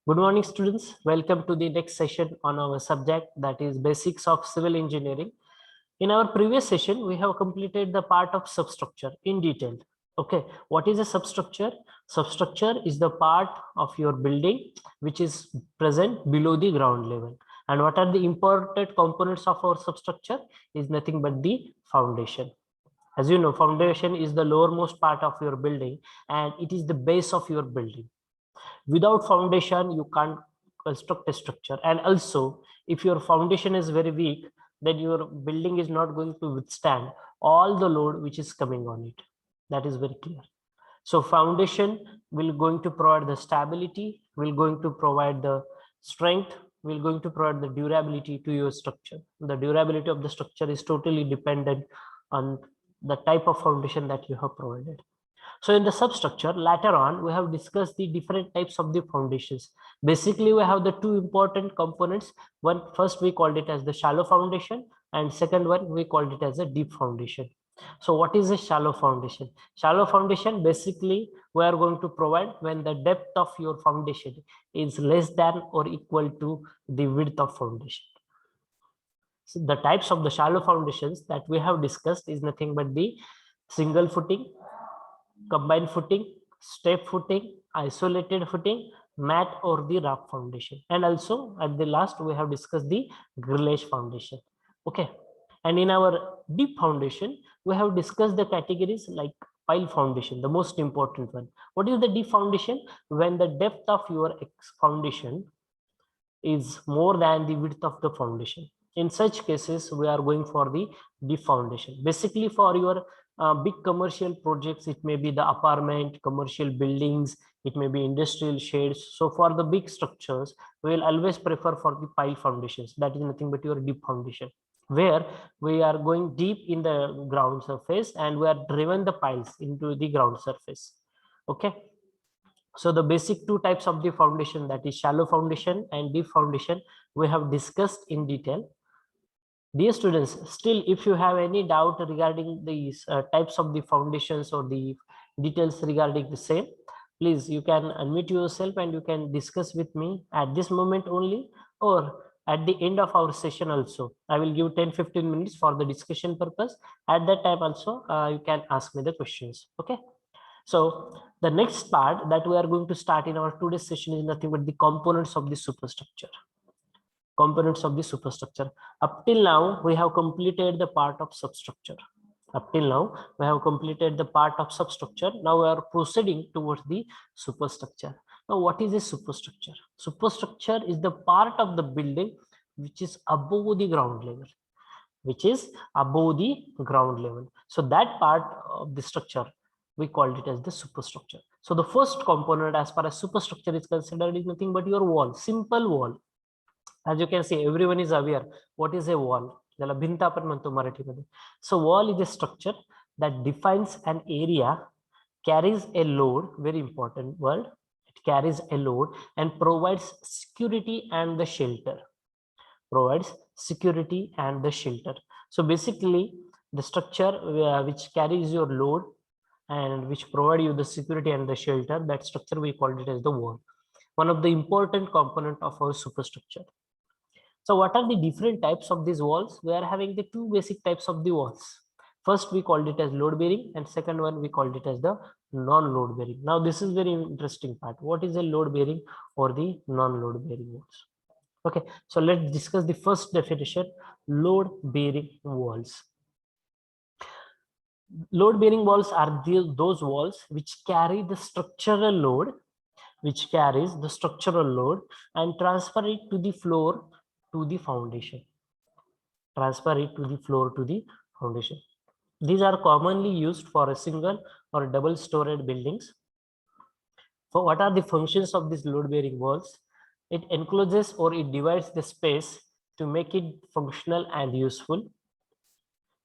Good morning, students. Welcome to the next session on our subject, that is basics of civil engineering. In our previous session, we have completed the part of substructure in detail. Okay, what is a substructure? Substructure is the part of your building which is present below the ground level. And what are the important components of our substructure? Is nothing but the foundation. As you know, foundation is the lowermost part of your building and it is the base of your building. Without foundation you can't construct a structure, and also if your foundation is very weak, then your building is not going to withstand all the load which is coming on it. That is very clear. So foundation will going to provide the stability, will going to provide the strength, will going to provide the durability to your structure. The durability of the structure is totally dependent on the type of foundation that you have provided. So in the substructure, later on, we have discussed the different types of the foundations. Basically, we have the two important components. One, first we called it as the shallow foundation, and second one, we called it as a deep foundation. So what is a shallow foundation? Shallow foundation, basically, we are going to provide when the depth of your foundation is less than or equal to the width of foundation. So the types of the shallow foundations that we have discussed is nothing but the single footing, combined footing, step footing, isolated footing, mat or the raft foundation. And also at the last, we have discussed the grillage foundation. Okay. And in our deep foundation, we have discussed the categories like pile foundation, the most important one. What is the deep foundation? When the depth of your foundation is more than the width of the foundation. In such cases, we are going for the deep foundation. Basically, for your big commercial projects, it may be the apartment, commercial buildings, it may be industrial sheds. So for the big structures, we will always prefer for the pile foundations. That is nothing but your deep foundation, where we are going deep in the ground surface and we are driven the piles into the ground surface. Okay. So the basic two types of the foundation, that is shallow foundation and deep foundation, we have discussed in detail. Dear students, still if you have any doubt regarding these types of the foundations or the details regarding the same, please you can unmute yourself and you can discuss with me at this moment only, or at the end of our session also. I will give 10-15 minutes for the discussion purpose. At that time also you can ask me the questions. Okay. So the next part that we are going to start in our today's session is nothing but the components of the superstructure. Components of the superstructure. Up till now, we have completed the part of substructure. Up till now, we have completed the part of substructure. Now we are proceeding towards the superstructure. Now, what is a superstructure? Superstructure is the part of the building which is above the ground level. Which is above the ground level. So that part of the structure, we called it as the superstructure. So the first component as far as superstructure is considered is nothing but your wall, simple wall. As you can see, everyone is aware what is a wall. So wall is a structure that defines an area, carries a load, very important word, it carries a load and provides security and the shelter. Provides security and the shelter. So basically the structure which carries your load and which provide you the security and the shelter, that structure we called it as the wall, one of the important component of our superstructure. So what are the different types of these walls? We are having the two basic types of the walls. First we called it as load bearing and second one we called it as the non-load bearing. Now this is very interesting part. What is a load bearing or the non-load bearing walls? Okay, so let's discuss the first definition, load bearing walls. Load bearing walls are those walls which carry the structural load, which carries the structural load and transfer it to the floor to the foundation. Transfer it to the floor to the foundation. These are commonly used for a single or double storied buildings. So what are the functions of these load bearing walls? It encloses or it divides the space to make it functional and useful.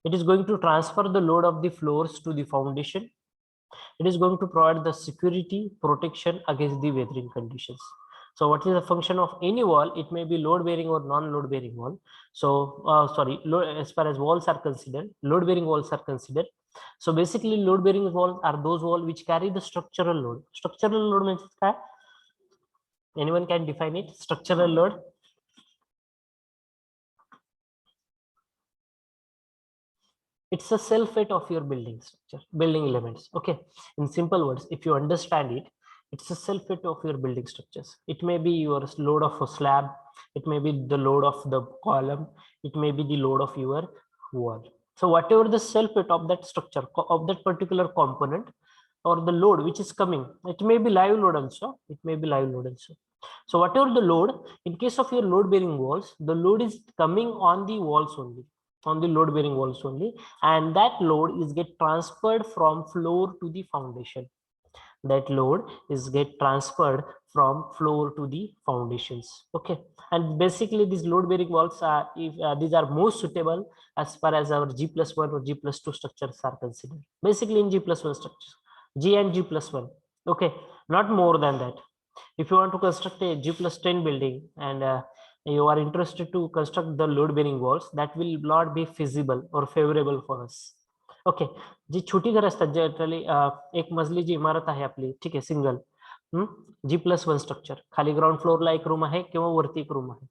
It is going to transfer the load of the floors to the foundation. It is going to provide the security protection against the weathering conditions. So what is the function of any wall? It may be load bearing or non-load bearing wall. So as far as walls are considered, load bearing walls are considered. So basically load bearing walls are those walls which carry the structural load. Structural load means Anyone can define it? Structural load. It's a self weight of your building structure, building elements. Okay. In simple words, if you understand it, it's a self weight of your building structures. It may be your load of a slab. It may be the load of the column. It may be the load of your wall. So whatever the self weight of that structure, of that particular component, or the load which is coming, it may be live load also. It may be live load also. So whatever the load, in case of your load bearing walls, the load is coming on the walls only, on the load bearing walls only, and that load is get transferred from floor to the foundation. That load is get transferred from floor to the foundations. Okay. And basically these load bearing walls are, if these are most suitable as far as our G+1 or G+2 structures are considered. Basically in G+1 structures, G and G+1. Okay, not more than that. If you want to construct a G+10 building and you are interested to construct the load bearing walls, that will not be feasible or favorable for us. Okay. जी छोटी घर असतात generally, एक मजली जी इमारत आहे आपली, ठीक आहे, सिंगल G+1 स्ट्रक्चर, खाली ग्राउंड फ्लोअरला एक रूम आहे किंवा वरती एक रूम आहे,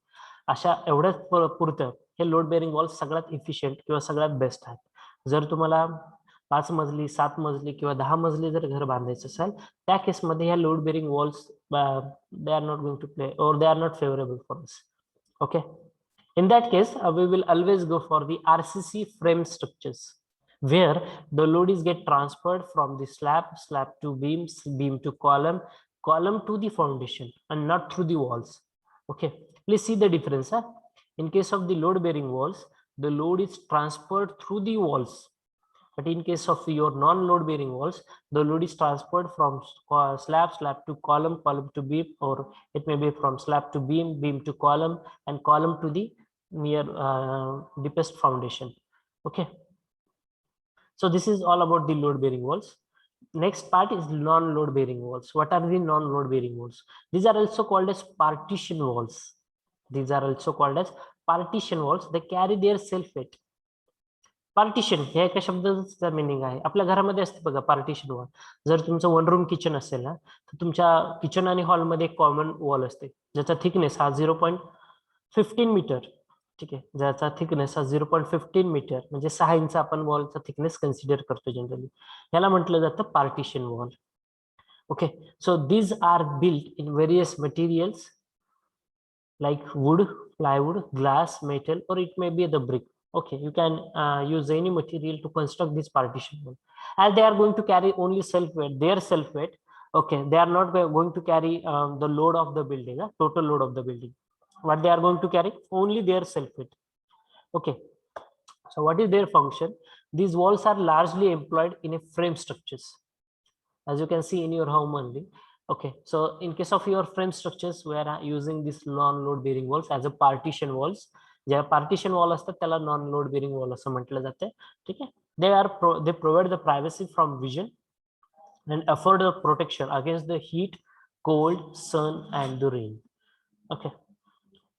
अशा एवढ्याच पुरतं हे लोड बेअरिंग वॉल्स सगळ्यात इफिशियंट किंवा सगळ्यात बेस्ट आहेत. जर तुम्हाला 5 मजली, 7 मजली किंवा 10 मजली जर घर बांधायचं असेल, त्या केसमध्ये ह्या load bearing walls they are not going to play, or they are not favorable for us. Okay. In that case, we will always go for the RCC frame structures, where the load is get transferred from the slab to beams, beam to column to the foundation, and not through the walls. Okay, please see the difference. In case of the load bearing walls, the load is transferred through the walls, but in case of your non-load bearing walls, the load is transferred from slab to column to beam, or it may be from slab to beam to column, and column to the near deepest foundation. Okay. So this is all about the load bearing walls. Next part is non-load bearing walls. What are the non-load bearing walls? These are also called as partition walls. These are also called as partition walls. They carry their self weight. Partition हे एका शब्दाचा meaning आहे. आपल्या घरामध्ये असते बघा partition wall. जर तुमचं 1 रूम किचन असेल ना, तर तुमच्या किचन आणि हॉलमध्ये एक कॉमन वॉल असते, ज्याचा थिकनेस हा 0.15 मीटर. ठीक आहे, ज्याचा थिकनेस हा 0.15 मीटर, म्हणजे 6 इंच आपण वॉलचा थिकनेस कन्सिडर करतो जनरली. याला म्हटलं जातं partition wall. Okay. So these are built in various materials like wood, plywood, glass, metal, or it may be the brick. Okay, you can use any material to construct this partition wall, as they are going to carry only self weight, their self weight. Okay, they are not going to carry the load of the building, total load of the building. What they are going to carry? Only their self weight. Okay. So what is their function? These walls are largely employed in a frame structures, as you can see in your home only. Okay, so in case of your frame structures, we are using this non-load bearing walls as a partition walls. ज्या partition wall असतात त्याला non-load bearing wall असं म्हटलं जाते. ठीक आहे. They provide the privacy from vision and afford the protection against the heat, cold, sun, and the rain. Okay.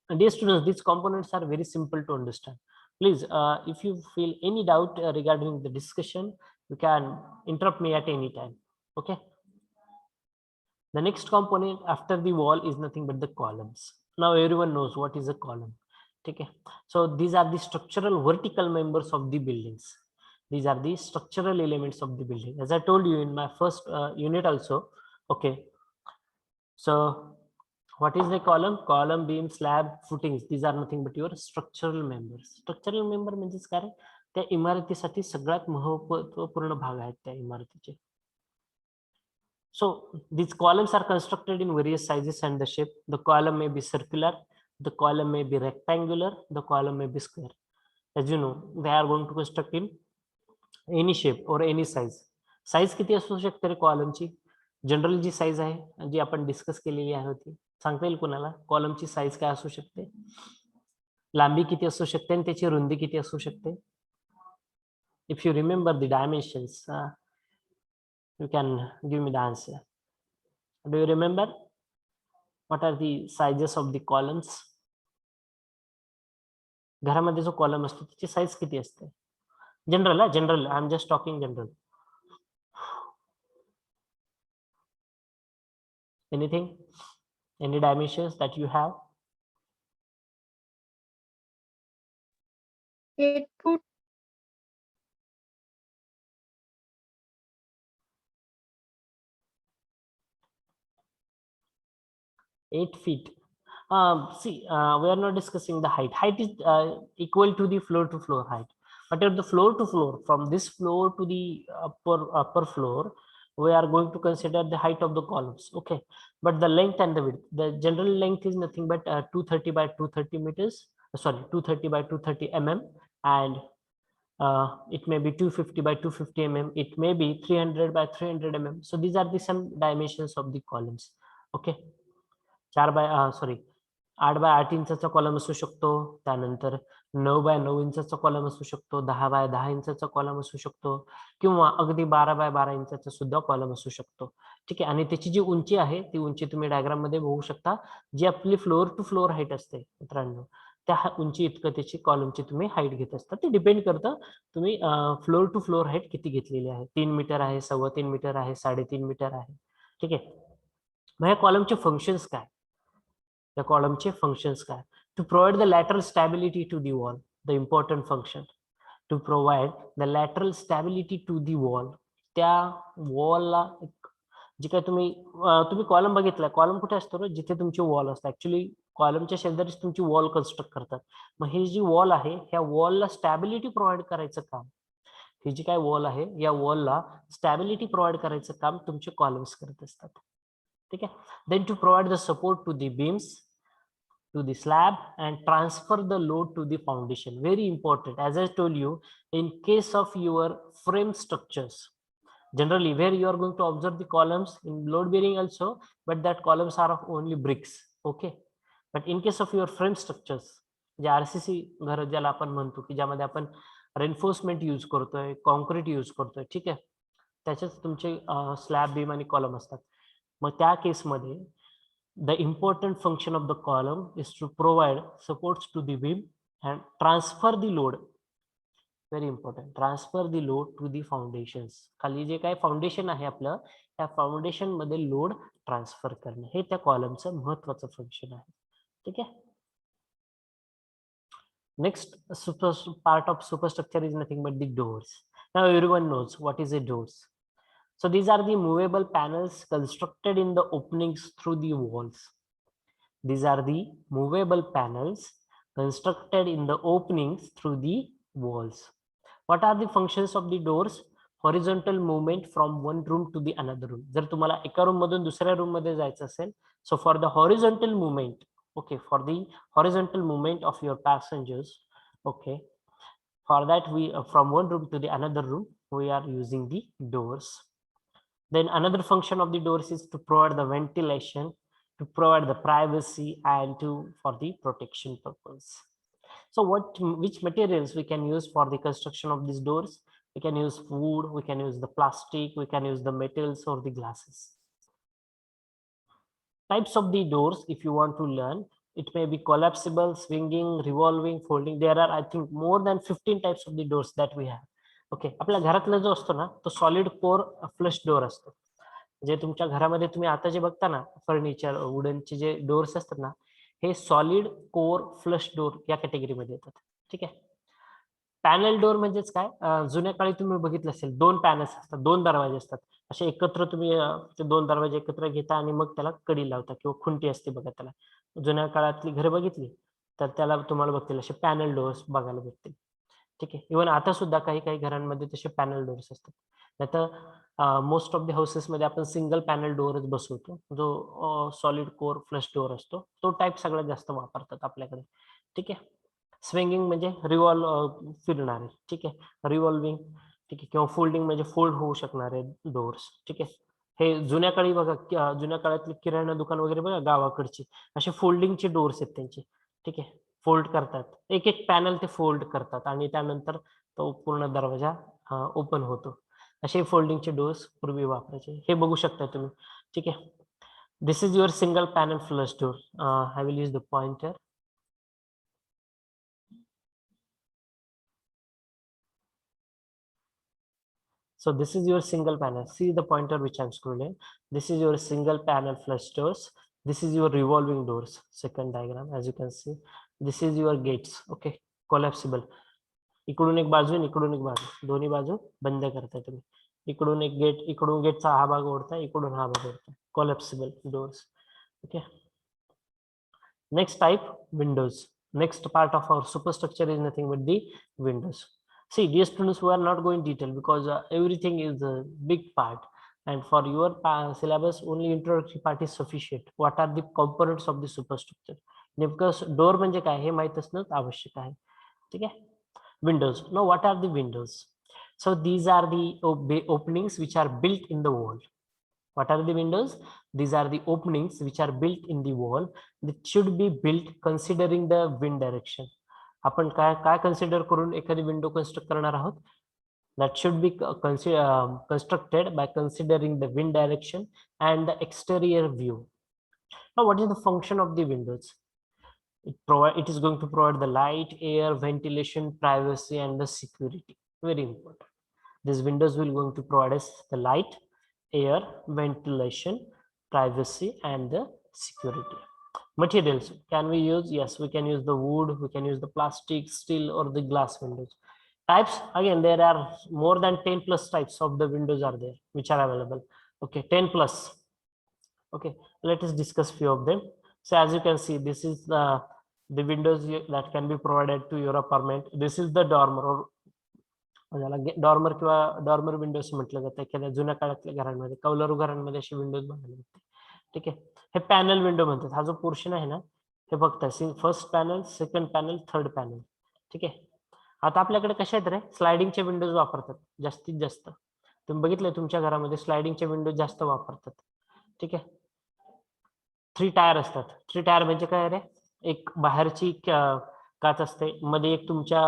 And dear students, these components are very simple to understand. Please, if you feel any doubt regarding the discussion, you can interrupt me at any time. Okay. The next component after the wall is nothing but the columns. Now everyone knows what is a column. Okay. So these are the structural vertical members of the buildings. These are the structural elements of the building, as I told you in my first unit also. Okay. So what is the column? Column, beam, slab, footings. These are nothing but your structural members. Structural member म्हणजे काय? त्या इमारतीसाठी सगळ्यात महत्त्वपूर्ण भाग आहेत त्या इमारतीचे. So these columns are constructed in various sizes and the shape. The column may be circular, the column may be rectangular, the column may be square. As you know, they are going to construct in any shape or any size. Size किती असू शकते रे कॉलमची? General जी size आहे जी आपण discuss केलेली आहे होती, सांगता येईल कुणाला कॉलमची साईज काय असू शकते? लांबी किती असू शकते आणि त्याची रुंदी किती असू शकते? If you remember the dimensions, you can give me the answer. Do you remember what are the sizes of the columns? घरामध्ये जो कॉलम असतो त्याची साईज किती असते? General, general, I am just talking general. Anything? Any dimensions that you have? 8 foot. 8 feet. See, we are not discussing the height. Height is equal to the floor to floor height. But at the floor to floor, from this floor to the upper floor, we are going to consider the height of the columns. Okay. But the length and the width, the general length is nothing but 230 by 230 meters. Sorry, 230 by 230 mm, and it may be 250 by 250 mm. It may be 300 by 300 mm. So these are the some dimensions of the columns. Okay. 4 by sorry 8 by 8 इंचाचा column असू शकतो. त्यानंतर 9 bye 9 इंचाचा column असू शकतो. 10 bye 10 इंचाचा column असू शकतो किंवा अगदी 12 बाय 12 इंचाचा सुद्धा कॉलम असू शकतो. ठीक आहे. आणि त्याची जी उंची आहे ती उंची तुम्ही डायग्राम मध्ये बघू शकता. जी आपली फ्लोअर टू फ्लोअर हाईट असते मित्रांनो, त्या उंची इतकं त्याची कॉलमची तुम्ही हाईट घेत असता. ते डिपेंड करतं तुम्ही फ्लोअर टू फ्लोअर हाईट किती घेतलेली आहे. 3 मीटर आहे, 3.25 मीटर आहे, 3.5 मीटर आहे. ठीक आहे. मग या कॉलमचे फंक्शन्स काय? The column चे functions काय? To provide the lateral stability to the wall, the important function. To provide the lateral stability to the wall. त्या वॉलला जे काय तुम्ही कॉलम बघितला, कॉलम कुठे असतो रे? जिथे तुमची वॉल असते. ऍक्च्युली कॉलमच्या शेजारीच तुमची वॉल कन्स्ट्रक्ट करतात. मग ही जी वॉल आहे, ह्या वॉलला स्टॅबिलिटी प्रोव्हाइड करायचं काम, ही जी काय वॉल आहे, या वॉलला स्टॅबिलिटी प्रोव्हाइड करायचं काम तुमचे कॉलम्स करत असतात. ठीक आहे. Then to provide the support to the beams, to the slab, and transfer the load to the foundation. Very important, as I told you, in case of your frame structures, generally where you are going to observe the columns in load bearing also, but that columns are of only bricks. Okay. But in case of your frame structures, J RCC घर ज्याला आपण म्हणतो की ज्यामध्ये आपण reinforcement use करतोय, concrete use करतोय, ठीक आहे, त्याच्याच तुमचे स्लॅब बीम आणि कॉलम असतात. मग त्या केसमध्ये the important function of the column is to provide supports to the beam and transfer the load. Very important, transfer the load to the foundations. खाली जे काय फाउंडेशन आहे आपलं, त्या फाउंडेशन मध्ये लोड ट्रान्सफर करणे, हे त्या कॉलमचं महत्वाचं फंक्शन आहे. ठीक आहे. Next part of superstructure is nothing but the doors. Now everyone knows what is a doors. So these are the movable panels constructed in the openings through the walls. These are the movable panels constructed in the openings through the walls. What are the functions of the doors? Horizontal movement from one room to the another room. जर तुम्हाला एका room मधून दुसऱ्या room मध्ये जायचं असेल, so for the horizontal movement, okay, for the horizontal movement of your passengers, okay, for that we from one room to the another room we are using the doors. Then another function of the doors is to provide the ventilation, to provide the privacy, and to for the protection purpose. So which materials we can use for the construction of these doors? We can use wood, we can use the plastic, we can use the metals or the glasses. Types of the doors, if you want to learn, it may be collapsible, swinging, revolving, folding. There are, I think, more than 15 types of the doors that we have. Okay. आपल्या घरातला जो असतो ना, तो solid core flush door असतो. जे तुमच्या घरामध्ये तुम्ही आता जे बघता ना, फर्निचर वुडनचे जे डोर्स असतात ना, हे सॉलिड कोर फ्लश डोर या कॅटेगरीमध्ये येतात. ठीक आहे. पॅनल डोर म्हणजेच काय, जुन्या काळी तुम्ही बघितलं असेल, 2 पॅनल्स असतात, 2 दरवाजे असतात. असे एकत्र तुम्ही ते 2 दरवाजे एकत्र घेता आणि मग त्याला कडी लावता किंवा खुंटी असते बघा त्याला. जुन्या काळातली घरं बघितली तर त्याला तुम्हाला बघतील असे पॅनल डोअर्स बघायला भेटतील. ठीक आहे. इव्हन आता सुद्धा काही काही घरांमध्ये तसे पॅनल डोअर्स असतात. नाहीतर मोस्ट ऑफ द हाऊसेस मध्ये आपण सिंगल पॅनल डोअरच बसवतो, जो सॉलिड कोर फ्लश डोअर असतो. तो टाईप सगळ्यात जास्त वापरतात आपल्याकडे. ठीक आहे. स्विंगिंग म्हणजे फिरणारे. ठीक आहे. रिव्हॉल्विंग, ठीक आहे, किंवा फोल्डिंग म्हणजे फोल्ड होऊ शकणारे डोअर्स. ठीक आहे. हे जुन्या काळी बघा, जुन्या काळातले किराणा दुकान वगैरे बघा गावाकडची, असे फोल्डिंगचे डोअर्स आहेत त्यांचे. ठीक आहे. फोल्ड करतात, एक एक पॅनल ते फोल्ड करतात आणि त्यानंतर तो पूर्ण दरवाजा ओपन होतो. असे फोल्डिंगचे डोअर्स पूर्वी वापरायचे. हे बघू शकता तुम्ही. ठीक आहे. This is your single panel flush door. I will use the pointer. So this is your single panel. See the pointer which I'm scrolling. This is your single panel flush doors. This is your revolving doors. Second diagram, as you can see, this is your gates. Okay, collapsible. इकडून एक बाजू इकडून एक बाजू, दोन्ही बाजू बंद करताय तुम्ही. इकडून एक गेट, इकडून गेटचा हा भाग ओढताय, इकडून हा भाग ओढताय. Collapsible doors. Okay. Next type, windows. Next part of our superstructure is nothing but the windows. See, dear students, we are not going detail because everything is a big part, and for your syllabus only introductory part is sufficient. What are the components of the superstructure? Because door म्हणजे काय हे माहित असणं आवश्यक आहे. ठीक आहे. Windows. Now, what are the windows? So these are the openings which are built in the wall. What are the windows? These are the openings which are built in the wall that should be built considering the wind direction. आपण काय consider करून एखादी window construct करणार आहोत? That should be constructed by considering the wind direction and the exterior view. Now, what is the function of the windows? It is going to provide the light, air, ventilation, privacy, and the security. Very important. These windows will going to provide us the light, air, ventilation, privacy, and the security. Materials can we use? Yes, we can use the wood, we can use the plastic, steel, or the glass windows. Types, again, there are more than 10 plus types of the windows are there which are available. Okay, 10 plus. Okay, let us discuss few of them. So as you can see, this is the windows that can be provided to your apartment. This is the dormer, or dormer किंवा dormer Windows म्हटलं जातं. एखाद्या जुन्या काळातल्या घरांमध्ये, कौलारू घरांमध्ये अशी Windows बनवली जाते. ठीक आहे. हे पॅनल विंडो म्हणतात. हा जो पोर्शन आहे ना, हे बघता first panel, second panel, third panel. ठीक आहे. आता आपल्याकडे कशा आहेत रे, स्लायडिंगचे विंडोज वापरतात जास्तीत जास्त. तुम्ही बघितलंय तुमच्या घरामध्ये स्लायडिंगचे विंडोज जास्त वापरतात. ठीक आहे. 3 टायर असतात. 3 टायर म्हणजे काय रे, एक बाहेरची काच असते, मध्ये एक तुमच्या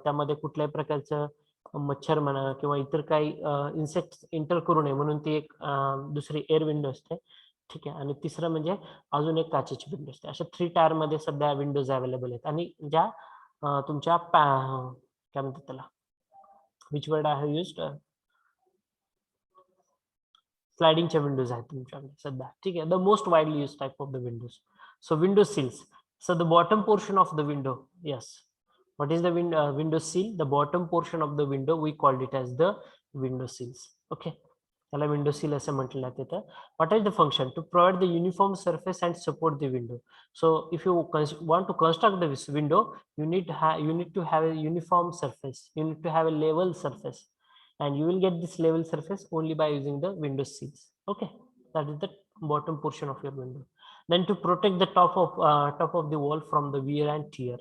त्यामध्ये कुठल्याही प्रकारचं मच्छर म्हणा किंवा इतर काही इन्सेक्ट एंटर करू नये म्हणून ती एक दुसरी एअर विंडो असते. ठीक आहे. आणि तिसरं म्हणजे अजून एक काचेची विंडो असते. अशा 3 टायर मध्ये सध्या विंडोज अवेलेबल आहेत. आणि ज्या तुमच्या काय म्हणतात त्याला, which word I have used, स्लायडिंगच्या विंडोज आहेत तुमच्याकडे सध्या. ठीक आहे. The most widely use type of the windows. So window sills. So the bottom portion of the window, yes. What is the window sill? The bottom portion of the window, we called it as the window sills. Okay. त्याला window sill असं म्हटलं जातं. What is the function? To provide the uniform surface and support the window. So if you want to construct this window, you need to have a uniform surface. You need to have a level surface, and you will get this level surface only by using the window sills. Okay, that is the bottom portion of your window. Then to protect the top of the wall from the wear and tear.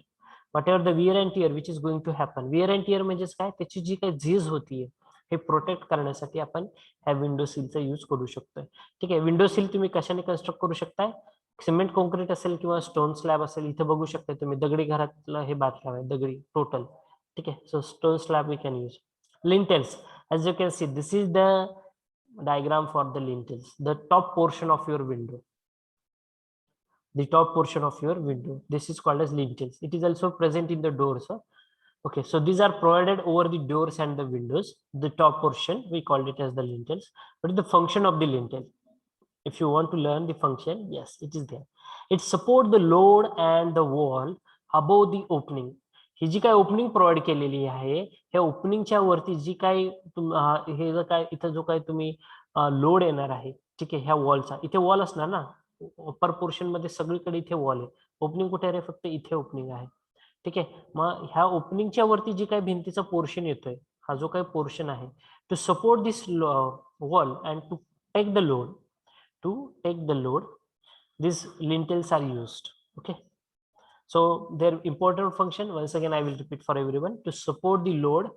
Whatever the wear and tear which is going to happen. Wear and tear म्हणजे काय, त्याची जी काही झीज होतीये हे protect करण्यासाठी आपण ह्या window सीलचा use करू शकतोय. ठीक आहे. विंडो सील तुम्ही कशाने कन्स्ट्रक्ट करू शकताय? सिमेंट कॉन्क्रीट असेल किंवा स्टोन स्लॅब असेल. इथे बघू शकता तुम्ही दगडी घरातलं हे बांधकाम आहे, दगडी टोटल. ठीक आहे. So stone slab we can use. Lintels, as you can see, this is the diagram for the lintels, the top portion of your window. The top portion of your window, this is called as lintels. It is also present in the doors. Okay, so these are provided over the doors and the windows. The top portion we called it as the lintels. What is the function of the lintel? If you want to learn the function, yes, it is there. It support the load and the wall above the opening. ही जी काय opening provide केलेली आहे, ह्या ओपनिंगच्या वरती जी काय हे जो काय इथं जो काय तुम्ही लोड येणार आहे, ठीक आहे, ह्या वॉलचा, इथे वॉल असणार ना, अपर पोर्शन मध्ये सगळीकडे इथे वॉल आहे. ओपनिंग कुठे आहे? फक्त इथे ओपनिंग आहे. ठीक आहे. मग ह्या ओपनिंगच्या वरती जी काही भिंतीचा पोर्शन येतोय, हा जो काही पोर्शन आहे, to support this wall and to take the load, these lintels are used. Okay, so their important function, once again I will repeat for everyone, to support the load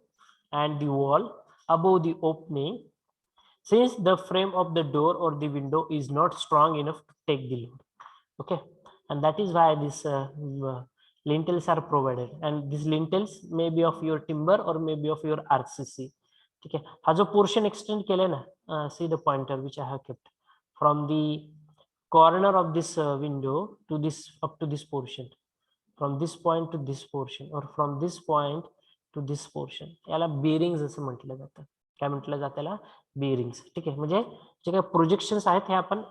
and the wall above the opening, since the frame of the door or the window is not strong enough to take the load. Okay, and that is why this lintels are provided, and these lintels may be of your timber or may be of your RCC. ठीक है. हा जो portion extend केलाय ना, see the pointer which I have kept from the corner of this window to this, up to this portion, from this point to this portion, or from this point to this portion, याला bearings असं म्हटलं जातं. काय म्हटलं जातं त्याला? Bearings. ठीक आहे. म्हणजे जे काही प्रोजेक्शन्स आहेत हे आपण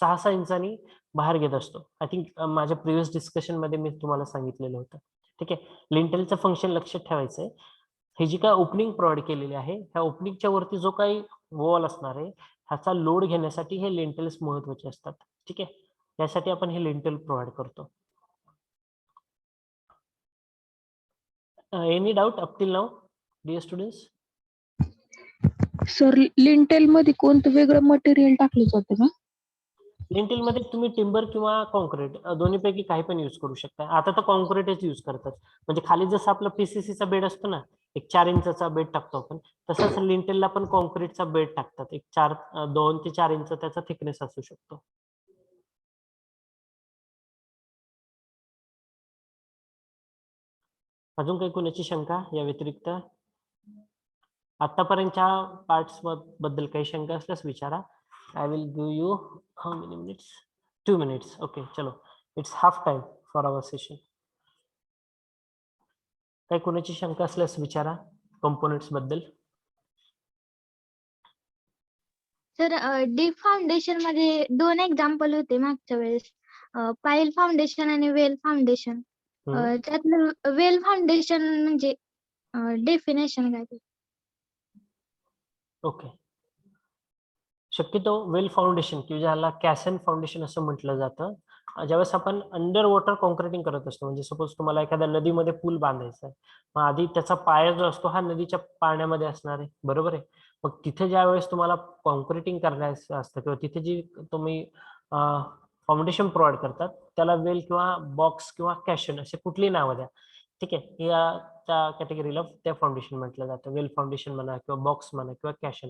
6-6 इंचांनी बाहेर घेत असतो. आय थिंक माझ्या प्रिव्हियस डिस्कशन मध्ये मी तुम्हाला सांगितलेलं होतं. ठीक आहे. लिंटेलचं फंक्शन लक्षात ठेवायचं आहे. ही जी काय ओपनिंग प्रोव्हाइड केलेली आहे, ह्या ओपनिंगच्या वरती जो काही वॉल असणार आहे, ह्याचा लोड घेण्यासाठी हे लिंटेल्स महत्वाचे असतात. ठीक आहे. यासाठी आपण हे लिंटेल प्रोव्हाइड करतो. एनी डाऊट अप टिल नाऊ डिअर स्टुडंट्स? सर लिंटेल मध्ये कोणतं वेगळं मटेरियल टाकलं जातं का? लिंटेल मध्ये तुम्ही टिंबर किंवा कॉन्क्रीट दोन्हीपैकी काही पण युज करू शकता. आता तर कॉन्क्रीटच युज करतात. म्हणजे खाली जसं आपला पीसीसीचा बेड असतो ना, एक 4 इंचाचा बेड टाकतो आपण, तसंच लिंटेलला पण कॉन्क्रीटचा बेड टाकतात. एक 2 ते 4 इंच त्याचा थिकनेस असू शकतो. अजून काही कोणाची शंका या व्यतिरिक्त? आतापर्यंतच्या पार्ट्स बद्दल काही शंका असल्यास विचारा. I will give you how many minutes? 2 minutes. Okay, चलो. It's half time for our session. काही कोणाची शंका असल्यास विचारा कंपोनेंट्स बद्दल. सर डीप फाउंडेशन मध्ये 2 एक्झाम्पल होते मागच्या वेळेस, पाईल फाउंडेशन आणि वेल फाउंडेशन. त्यातलं वेल फाउंडेशन म्हणजे डेफिनेशन काय ते? ओके. शक्यतो वेल फाउंडेशन किंवा ज्याला कॅसन फाउंडेशन असं म्हटलं जातं, ज्यावेळेस आपण अंडर वॉटर कॉन्क्रिटिंग करत असतो, म्हणजे सपोज तुम्हाला एखाद्या नदीमध्ये पूल बांधायचा आहे, मग आधी त्याचा पाया जो असतो हा नदीच्या पाण्यामध्ये असणार आहे, बरोबर आहे. मग तिथे ज्या वेळेस तुम्हाला कॉन्क्रिटिंग करायचं असतं किंवा तिथे जी तुम्ही फाउंडेशन प्रोव्हाइड करतात त्याला वेल किंवा बॉक्स किंवा कॅशन असे कुठली नावं द्या. ठीक आहे. या त्या कॅटेगरीला त्या फाउंडेशन म्हटलं जातं. वेल फाउंडेशन म्हणा किंवा बॉक्स म्हणा किंवा कॅशन.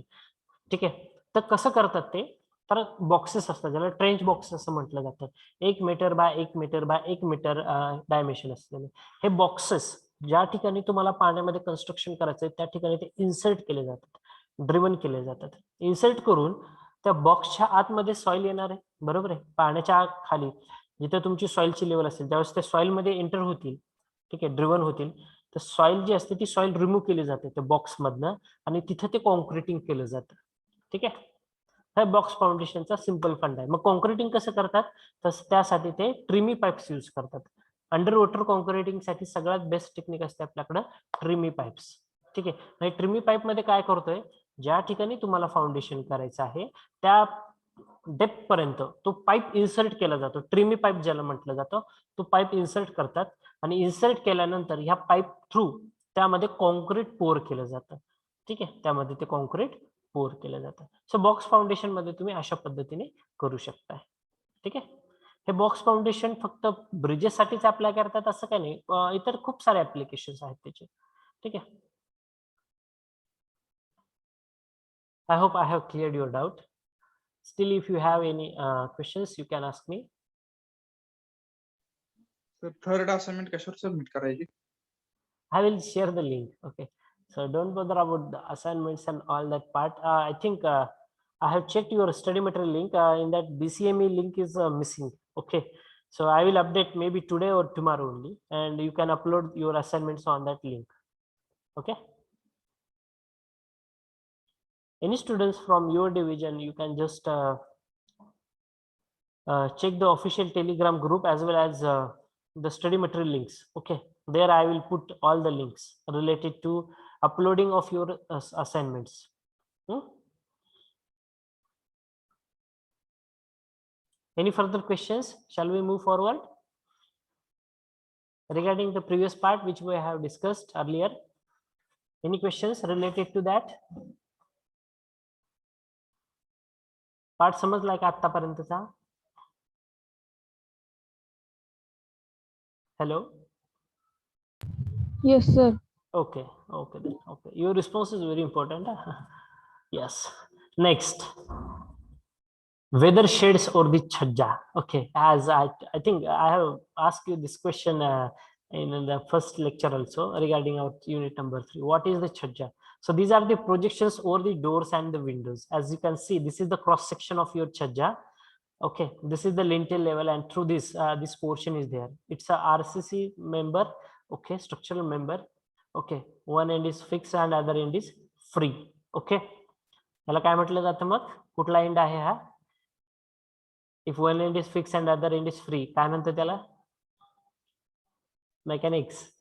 ठीक आहे. तर कसं करतात ते, तर बॉक्सेस असतात ज्याला ट्रेंच बॉक्स असं म्हटलं जातं. 1 metre by 1 metre by 1 metre dimension असलेले हे बॉक्सेस ज्या ठिकाणी तुम्हाला पाण्यामध्ये कन्स्ट्रक्शन करायचं आहे त्या ठिकाणी ते इन्सर्ट केले जातात, ड्रिव्हन केले जातात. इन्सर्ट करून त्या बॉक्सच्या आतमध्ये सॉइल येणार आहे, बरोबर आहे. पाण्याच्या खाली जिथे तुमची सॉइलची लेवल असेल त्यावेळेस ते सॉइलमध्ये एंटर होतील, ठीक आहे, ड्रिव्हन होतील. तर सॉइल जी असते ती सॉइल रिमूव्ह केली जाते त्या बॉक्समधनं आणि तिथे ते कॉन्क्रिटिंग केलं जातं. ठीक आहे. हा बॉक्स फाउंडेशनचा सिंपल फंड आहे. मग कॉन्क्रिटिंग कसं करतात, तर त्यासाठी ते ट्रिमी पाईप्स यूज करतात. अंडर वॉटर कॉन्क्रिटिंग साठी सगळ्यात बेस्ट टेक्निक असते आपल्याकडं ट्रिमी पाईप्स. ठीक आहे. म्हणजे ट्रिमी पाईप मध्ये काय करतोय, ज्या ठिकाणी तुम्हाला फाउंडेशन करायचं आहे त्या डेप्थ पर्यंत तो पाईप इन्सर्ट केला जातो. ट्रिमी पाईप ज्याला म्हटलं जातं, तो पाईप इन्सर्ट करतात आणि इन्सर्ट केल्यानंतर ह्या पाईप थ्रू त्यामध्ये कॉन्क्रीट पोर केलं जातं. ठीक आहे. त्यामध्ये ते कॉन्क्रीट पोर केलं जातं. सो बॉक्स फाउंडेशन मध्ये तुम्ही अशा पद्धतीने करू शकता. ठीक आहे. हे बॉक्स फाउंडेशन फक्त ब्रिजेस साठीच अप्लाय करतात असं काही नाही, इतर खूप सारे ऍप्लिकेशन्स आहेत त्याचे. ठीक आहे. I hope I have cleared your doubt. Still if you have any questions you can ask me. Sir third assignment कशावर सबमिट करायची? I will share the link. Okay. So don't bother about the assignments and all that part. I think I have checked your study material link. In that BCME link is missing. Okay. So I will update maybe today or tomorrow only, and you can upload your assignments on that link. Okay. Any students from your division, you can just check the official Telegram group as well as the study material links. Okay. There I will put all the links related to uploading of your assignments. Any further questions? Shall we move forward? Regarding the previous part which we have discussed earlier, any questions related to that? Part समजला का आतापर्यंतचा? Hello? Yes, sir. Okay, okay then. Okay, your response is very important. Yes. Next, weather shades or the chhajja. Okay, as I think I have asked you this question in the first lecture also regarding our unit number 3. What is the chhajja? So these are the projections over the doors and the windows. As you can see, this is the cross section of your chhajja. Okay, this is the lintel level, and through this this portion is there. It's a RCC member. Okay, structural member. Okay, one end is fixed and other end is free. Okay, याला काय म्हटलं जातं मग? कुठला and आहे हा? If one end is fixed and other end is free, काय म्हणतात त्याला? Mechanics.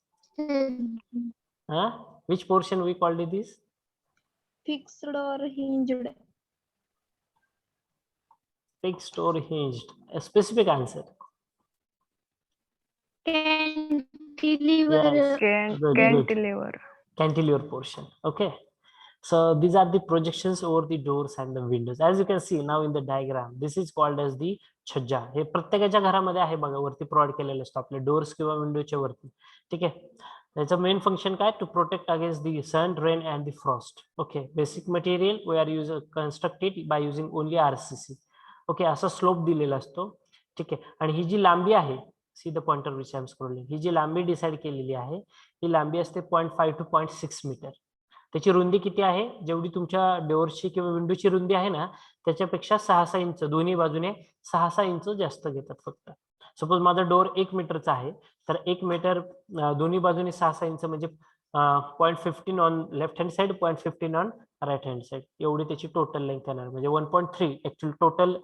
Which portion we called it this? Fixed और hinged. Fixed or hinged? A specific answer. Cantilever. Yes. Good, good. Cantilever. Cantilever portion. Okay. So these are the projections over the doors and the windows. As you can see now in the diagram, this is called as the छज्जा. हे प्रत्येकाच्या घरामध्ये आहे बघा, वरती provide केलेलं असतं आपल्या doors किंवा विंडोच्या वरती. ठीक आहे. त्याचं मेन फंक्शन काय? To protect against the sun, rain and the frost. Okay. Basic material we are use constructed by using only RCC. Okay. असा स्लोप दिलेला असतो. ठीक आहे. आणि ही जी लांबी आहे, see the pointer which I am scrolling, ही जी लांबी डिसाइड केलेली आहे ही लांबी असते 0.5 to 0.6 मीटर. त्याची रुंदी किती आहे? जेवढी तुमच्या डोअरची किंवा विंडोची रुंदी आहे ना, त्याच्यापेक्षा 6-6 इंच दोन्ही बाजूने 6-6 इंच जास्त घेतात फक्त. सपोज माझा डोअर 1 मीटरचा आहे, तर 1 मीटर दोन्ही बाजूने 6-6 इंच म्हणजे 0.15 on left hand side, 0.15 on right hand side, एवढी त्याची टोटल लेंथ येणार. म्हणजे 1.3 ऍक्च्युअली टोटल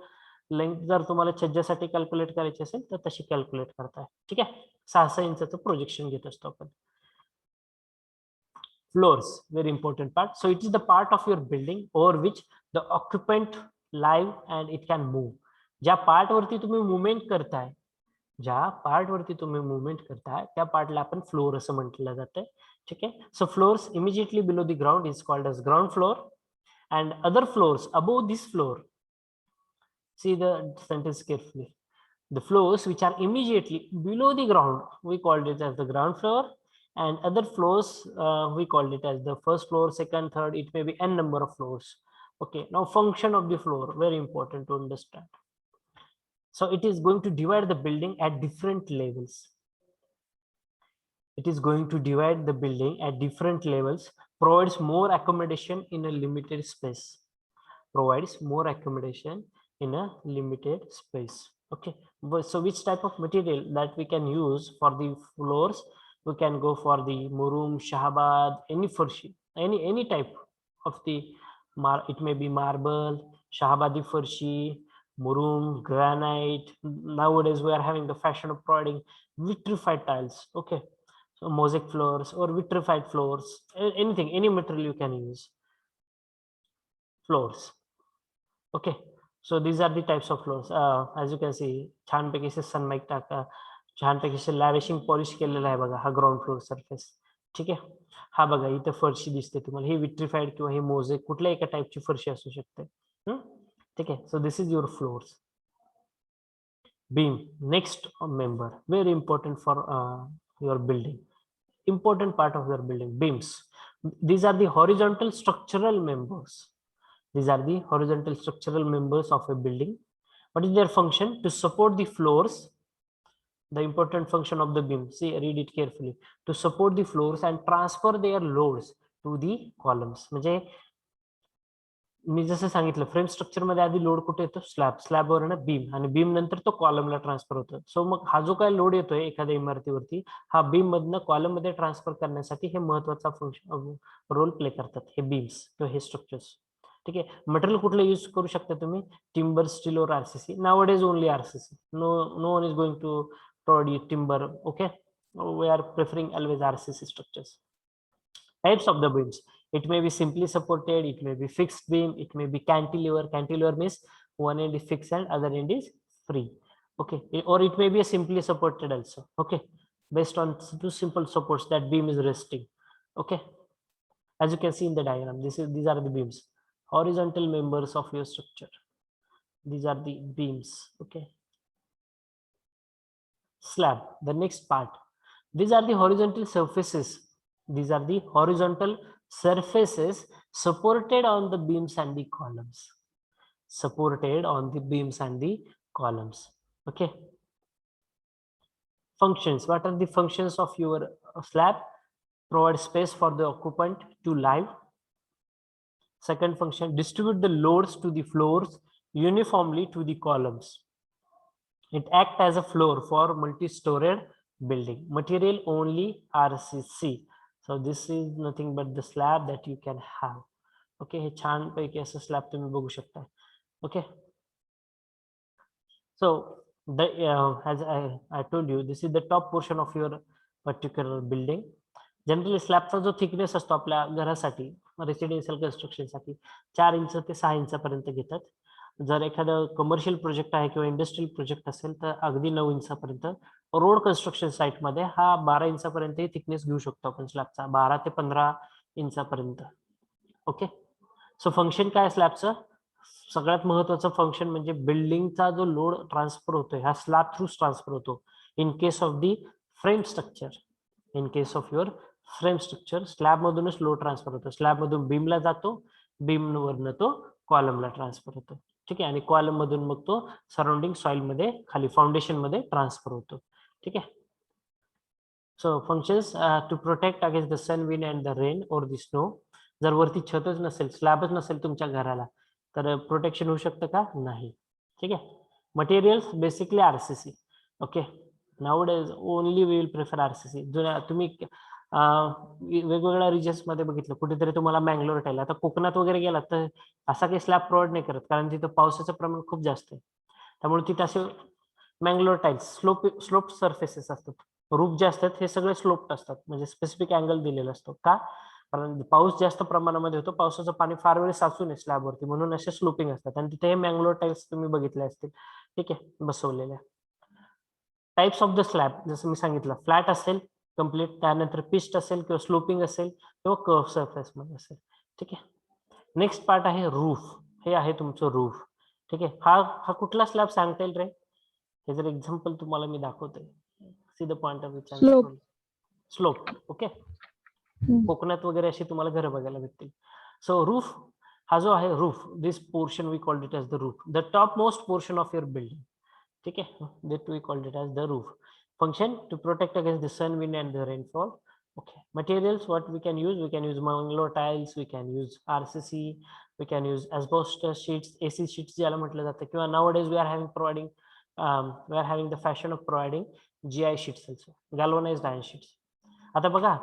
लेंथ जर तुम्हाला छज्जासाठी कॅल्क्युलेट करायची असेल तर तशी कॅल्क्युलेट करताय. ठीक आहे. 6-6 इंचाचं प्रोजेक्शन घेत असतो आपण. Floors, very important part. So it is the part of your building over which the occupant live and it can move. ज्या पार्ट वरती तुम्ही मुवमेंट करताय, त्या पार्टला आपण फ्लोर असं म्हटलं जातं. ठीक आहे. So floors immediately below the ground is called as ground floor, and other floors above this floor, see the sentence carefully, the floors which are immediately below the ground we called it as the ground floor, and other floors we called it as the first floor, second, third, it may be n number of floors. Okay. Now function of the floor, very important to understand. So it is going to divide the building at different levels. It is going to divide the building at different levels, provides more accommodation in a limited space. Provides more accommodation in a limited space. Okay. So which type of material that we can use for the floors? We can go for the murum, shahabad, any farshi, any type of the it may be marble, shahabadi farshi, murum, granite. Nowadays we are having the fashion of providing vitrified tiles. Okay. So mosaic floors or vitrified floors, anything, any material you can use. Floors. Okay. So these are the types of floors. As you can see, छानपैकी से Sunmica टाका, छानपैकी से लॅविशिंग polish केलेला आहे बघा, हा ground floor surface. ठीक आहे. हा बघा इथे फरशी दिसते तुम्हाला, ही विट्रिफाईड किंवा ही मोझेक कुठल्या एका टाईपची फरशी असू शकते. ठीक आहे. So this is your floors. Beam, next member, very important for your building, important part of your building. Beams, these are the horizontal structural members. These are the horizontal structural members of a building. What is their function? To support the floors. The important function of the beam, see, read it carefully, to support the floors and transfer their loads to the columns. म्हणजे मी जसं सांगितलं, frame structure मध्ये आधी load कुठे येतो? Slab वर ना beam, आणि beam नंतर तो कॉलमला ट्रान्सफर होतो. सो मग हा जो काय लोड येतोय एखाद्या इमारतीवरती, हा बीम मधनं कॉलम मध्ये ट्रान्सफर करण्यासाठी हे महत्वाचा फंक्शन रोल प्ले करतात हे बीम्स किंवा हे स्ट्रक्चर्स. ठीक आहे. मटेरियल कुठलं यूज करू शकता तुम्ही? टिंबर, स्टील और RCC. Nowadays only RCC. No one is going to provide you timber. Okay. We are preferring always RCC structures. Types of the beams, it may be simply supported, it may be fixed beam, it may be cantilever. Cantilever means one end is fixed and other end is free. Okay. Or it may be a simply supported also. Okay. Based on two simple supports, that beam is resting. Okay. As you can see in the diagram, these are the beams, horizontal members of your structure. These are the beams. Okay. Slab, the next part. These are the horizontal surfaces. These are the horizontal surfaces supported on the beams and the columns. Supported on the beams and the columns. Okay. Functions. What are the functions of your slab? Provide space for the occupant to live. Second function, distribute the loads to the floors uniformly to the columns. It acts as a floor for multi-storied building. Material only RCC. So this is nothing but the slab that you can have. Okay. हे छान पैकी असं slab तुम्ही बघू शकता. Okay. So the as I told you, this is the top portion of your particular building. Generally स्लॅबचा जो thickness असतो आपल्या घरासाठी रेसिडेन्शियल कन्स्ट्रक्शनसाठी 4 इंच ते 6 इंचापर्यंत घेतात. जर एखादं कमर्शियल प्रोजेक्ट आहे किंवा इंडस्ट्रियल प्रोजेक्ट असेल तर अगदी 9 इंचापर्यंत. रोड कन्स्ट्रक्शन साईटमध्ये हा 12 इंचापर्यंत थिकनेस घेऊ शकतो आपण स्लॅबचा, 12 ते 15 इंचापर्यंत. ओके, सो फंक्शन काय स्लॅबचं? सगळ्यात महत्वाचं फंक्शन म्हणजे बिल्डिंगचा जो लोड ट्रान्सफर होतोय हा स्लॅब थ्रू ट्रान्सफर होतो. In case of the frame structure, in case of your frame structure slab मधूनच लोड ट्रान्सफर होतो. स्लॅब मधून बीमला जातो, बीम वरनं तो कॉलमला ट्रान्सफर होतो. ठीक आहे, आणि कॉलम मधून मग तो सराउंडिंग सॉइल मध्ये खाली फाउंडेशन मध्ये ट्रान्सफर होतो. ठीक आहे. So functions to protect against the sun, wind and the rain or the snow. जर वरती छतच नसेल, स्लॅबच नसेल तुमच्या घराला, तर प्रोटेक्शन होऊ शकतं का? नाही. ठीक आहे. Materials basically RCC. Okay, nowadays only we will prefer RCC. जुन्या तुम्ही वेगवेगळ्या रिजन्स मध्ये बघितलं, कुठेतरी तुम्हाला मँगलोर टाईल, आता कोकणात वगैरे गेलात तर असा काही स्लॅब प्रोव्हाइड नाही करत, कारण तिथं पावसाचं प्रमाण खूप जास्त आहे. त्यामुळे तिथे असे मँगलोर टाईल्स स्लोप सरफेसेस असतात. रूफ जे असतात हे सगळे स्लोप्ड असतात, म्हणजे स्पेसिफिक अँगल दिलेला असतो. का? कारण पाऊस जास्त प्रमाणामध्ये होतो, पावसाचं पाणी फार वेळ साचू नये स्लॅबवरती, म्हणून असे स्लोपिंग असतात. आणि तिथे हे मँगलोर टाईल्स तुम्ही बघितले असतील. ठीक आहे, बसवलेल्या. टाइप्स ऑफ द स्लॅब जसं मी सांगितलं, फ्लॅट असेल कम्प्लीट, त्यानंतर पिस्ट असेल किंवा स्लोपिंग असेल किंवा कर्व सरफेस मध्ये असेल. ठीक आहे. नेक्स्ट पार्ट आहे रूफ. हे आहे तुमचं रूफ. ठीक आहे. हा कुठला स्लॅब सांगता येईल रे? हे जर एक्झाम्पल तुम्हाला मी दाखवतोय. सी the point of view. Slope. Okay, कोकणात वगैरे अशी तुम्हाला घरं बघायला भेटतील. सो रूफ हा जो आहे, roof, this portion we called it as the roof, the top most portion of your building. ठीक आहे, that we called it as the roof. Function to protect against the sun, wind and the rainfall. Okay, materials what we can use Mangalore tiles, we can use RCC, we can use asbestos sheets, AC sheets ज्याला म्हटलं जातं, किंवा nowadays we are having the fashion of providing GI sheets also, galvanized iron sheets. आता बघा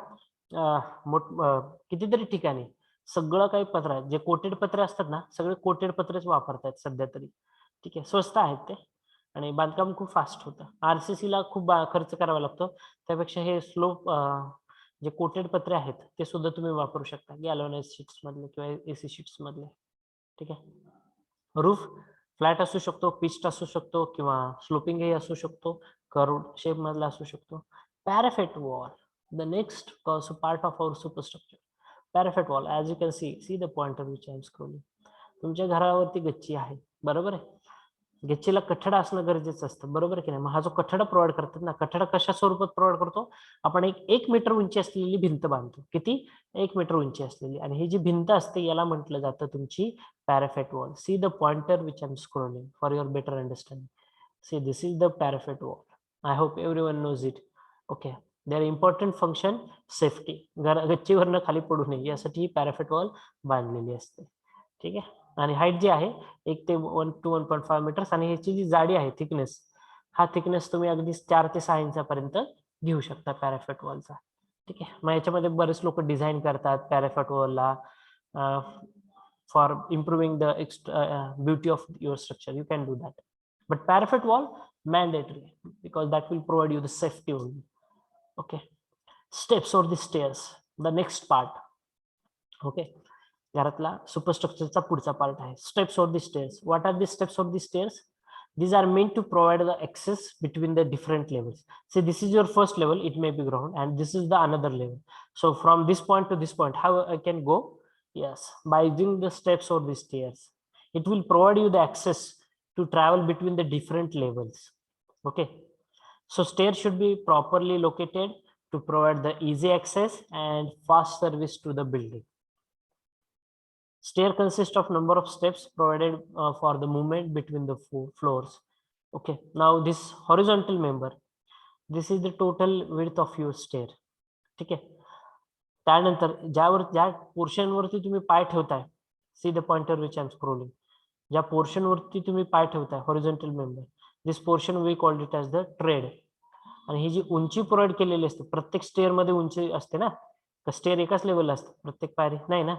कितीतरी ठिकाणी सगळं काही पत्र जे कोटेड पत्रे असतात ना, सगळे कोटेड पत्रेच वापरतात सध्या तरी. ठीक आहे, स्वस्त आहेत ते आणि बांधकाम खूप फास्ट होतं. आरसीसी ला खूप खर्च करावा लागतो, त्यापेक्षा हे स्लोप जे कोटेड पत्रे आहेत ते सुद्धा तुम्ही वापरू शकता, गॅल्वनाइज शीट्स मधले किंवा एसी शीट्स मधले. ठीक आहे. रूफ फ्लॅट असू शकतो, पिच्ड असू शकतो किंवा स्लोपिंग ही असू शकतो, कर्व्ड शेप मधला असू शकतो. Parapet wall, the next part of our superstructure. Parapet wall, as you can see the point of which I am scrolling. तुमच्या घरावरती गच्ची आहे, बरोबर आहे. गच्चीला कठडा असणं गरजेचं असतं, बरोबर की नाही? मग हा जो कठडा प्रोव्हाइड करतात ना, कठडा कशा स्वरूपात प्रोव्हाइड करतो आपण? एक मीटर उंची असलेली भिंत बांधतो. किती? 1 मीटर उंची असलेली. आणि ही जी भिंत असते याला म्हटलं जातं तुमची parapet wall. See the pointer which I am scrolling for your better understanding. See this is the parapet wall. I hope everyone knows it. Okay, there important function safety, गच्चीवरनं खाली पडू नये यासाठी ही पॅराफेट वॉल बांधलेली असते. ठीक आहे. आणि हाईट जी आहे 1 ते 1 to 1.5 मीटर्स, आणि ह्याची जी जाडी आहे थिकनेस, हा थिकनेस तुम्ही अगदी 4 ते 6 इंचापर्यंत घेऊ शकता पॅराफेट वॉलचा. ठीक आहे. मग याच्यामध्ये बरेच लोक डिझाईन करतात पॅराफेट वॉलला for improving the beauty of your structure. You can do that, but parapet wall mandatory because that will provide you the safety only. Okay, steps or the stairs, the next part. Okay, घरातला सुपरस्ट्रक्चरचा पुढचा part आहे. Steps of the stairs. What are the steps of the stairs? These are meant to provide the access between the different levels. Say this is your first level, it may be ground, and this is the another level. So from this point to this point, how I can go? Yes, by using the steps or the stairs. It will provide you the access to travel between the different levels. Okay, so stairs should be properly located to provide the easy access and fast service to the building. Stair consists of number of steps provided for the movement between the floors. Okay, now this horizontal member, this is the total width of your stair. ठीक आहे. त्यानंतर ज्या portion वरती तुम्ही पाय ठेवताय, see the pointer which I am scrolling, ज्या portion वरती तुम्ही पाय ठेवताय horizontal member, this portion we called it as the tread. आणि ही जी उंची प्रोव्हाइड केलेली असते, प्रत्येक स्टेअर मध्ये उंची असते ना, स्टेअर एकाच लेवलला असते प्रत्येक पायरी? नाही ना.